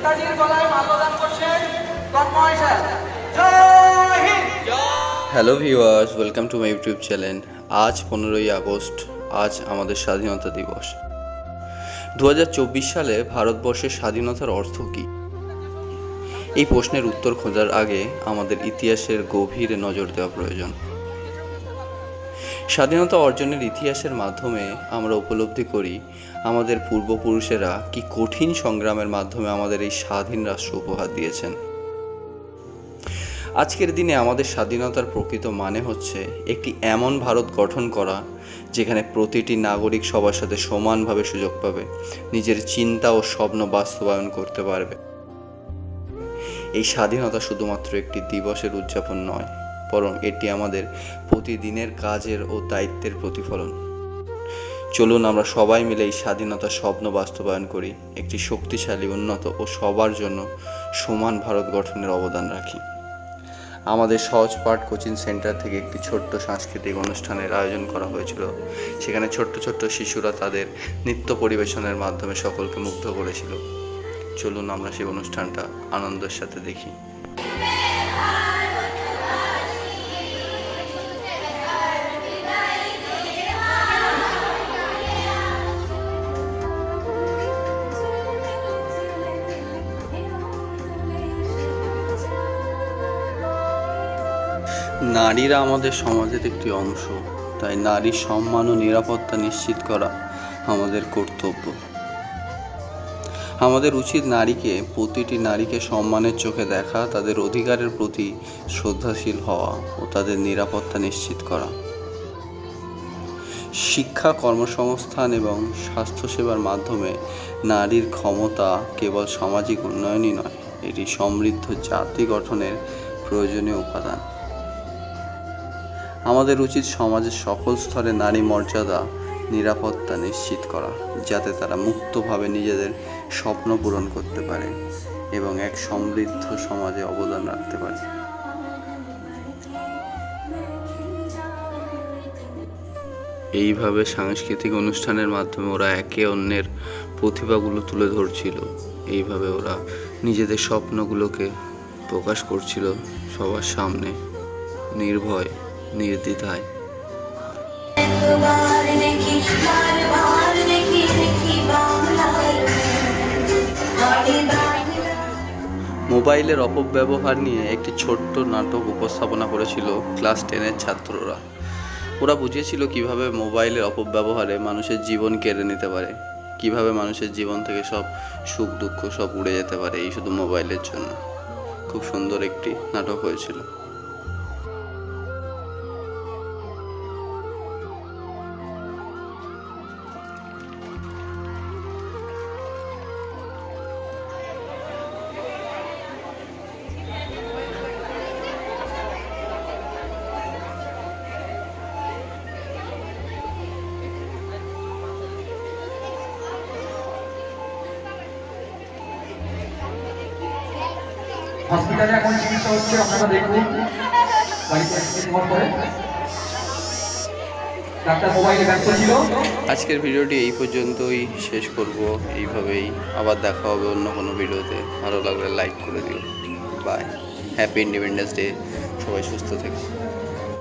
নেতাজির গলায় মাল্যদান করছেন তন্ময় স্যার। জয় হিন্দ। Hello viewers, welcome to my YouTube channel. আজ 15ই আগস্ট, আজ আমাদের স্বাধীনতা দিবস। 2024 সালে ভারতবর্ষের স্বাধীনতার অর্থ কী? এই প্রশ্নের উত্তর খোঁজার আগে আমাদের ইতিহাসের গভীরে নজর দেওয়া প্রয়োজন। স্বাধীনতা অর্জনের ইতিহাসের মাধ্যমে আমরা উপলব্ধি করি আমাদের পূর্বপুরুষেরা কি কঠিন সংগ্রামের মাধ্যমে আমাদের এই স্বাধীন রাষ্ট্র উপহার দিয়েছেন। আজকের দিনে আমাদের স্বাধীনতার প্রকৃত মানে হচ্ছে একটি এমন ভারত গঠন করা যেখানে প্রতিটি নাগরিক সবার সাথে সমানভাবে সুযোগ পাবে, নিজের চিন্তা ও স্বপ্ন বাস্তবায়ন করতে পারবে। এই স্বাধীনতা শুধুমাত্র একটি দিবসের উদযাপন নয়, বরং এটি আমাদের প্রতিদিনের কাজের ও দায়িত্বের প্রতিফলন। চলুন আমরা সবাই মিলে এই স্বাধীনতার স্বপ্ন বাস্তবায়ন করি, একটি শক্তিশালী, উন্নত ও সবার জন্য সমান ভারত গঠনের অবদান রাখি। আমাদের সহজ পাঠ কোচিং সেন্টার থেকে একটি ছোট্ট সাংস্কৃতিক অনুষ্ঠানের আয়োজন করা হয়েছিল। সেখানে ছোট্ট ছোট্ট শিশুরা তাদের নৃত্য পরিবেশনের মাধ্যমে সকলকে মুগ্ধ করেছিল। চলুন আমরা সেই অনুষ্ঠানটা আনন্দের সাথে দেখি। নারীরা আমাদের সমাজের একটি অংশ, তাই নারীর সম্মান ও নিরাপত্তা নিশ্চিত করা আমাদের কর্তব্য। আমাদের উচিত প্রতিটি নারীকে সম্মানের চোখে দেখা, তাদের অধিকারের প্রতি শ্রদ্ধাশীল হওয়া ও তাদের নিরাপত্তা নিশ্চিত করা। শিক্ষা, কর্মসংস্থান এবং স্বাস্থ্যসেবার মাধ্যমে নারীর ক্ষমতা কেবল সামাজিক উন্নয়নই নয়, এটি সমৃদ্ধ জাতি গঠনের প্রয়োজনীয় উপাদান। আমাদের উচিত সমাজের সকল স্তরে নারী মর্যাদা, নিরাপত্তা নিশ্চিত করা, যাতে তারা মুক্তভাবে নিজেদের স্বপ্ন পূরণ করতে পারে এবং এক সমৃদ্ধ সমাজে অবদান রাখতে পারে। এইভাবে সাংস্কৃতিক অনুষ্ঠানের মাধ্যমে ওরা একে অন্যের প্রতিভাগুলো তুলে ধরছিল। এইভাবে ওরা নিজেদের স্বপ্নগুলোকে প্রকাশ করছিল সবার সামনে, নির্ভয়, নির্দ্বিধায়। মোবাইলের অপব্যবহার নিয়ে একটি ছোট্ট নাটক উপস্থাপনা করেছিল ক্লাস 10-এর ছাত্ররা। ওরা বুঝিয়েছিল কিভাবে মোবাইলের অপব্যবহারে মানুষের জীবন কেড়ে নিতে পারে, কিভাবে মানুষের জীবন থেকে সব সুখ দুঃখ সব উড়ে যেতে পারে এই শুধু মোবাইলের জন্য। খুব সুন্দর একটি নাটক হয়েছিল। হসপিটালে এখন চিকিৎসা হচ্ছে, আপনারা দেখুন। বাড়িতে একবার করে ডাক্তার মোবাইলে ব্যস্ত ছিল। আজকের ভিডিওটি এই পর্যন্তই শেষ করব। এইভাবেই আবার দেখা হবে অন্য কোনো ভিডিওতে। ভালো লাগলে লাইক করে দিও। বাই। Happy independence day. সবাই সুস্থ থেকো।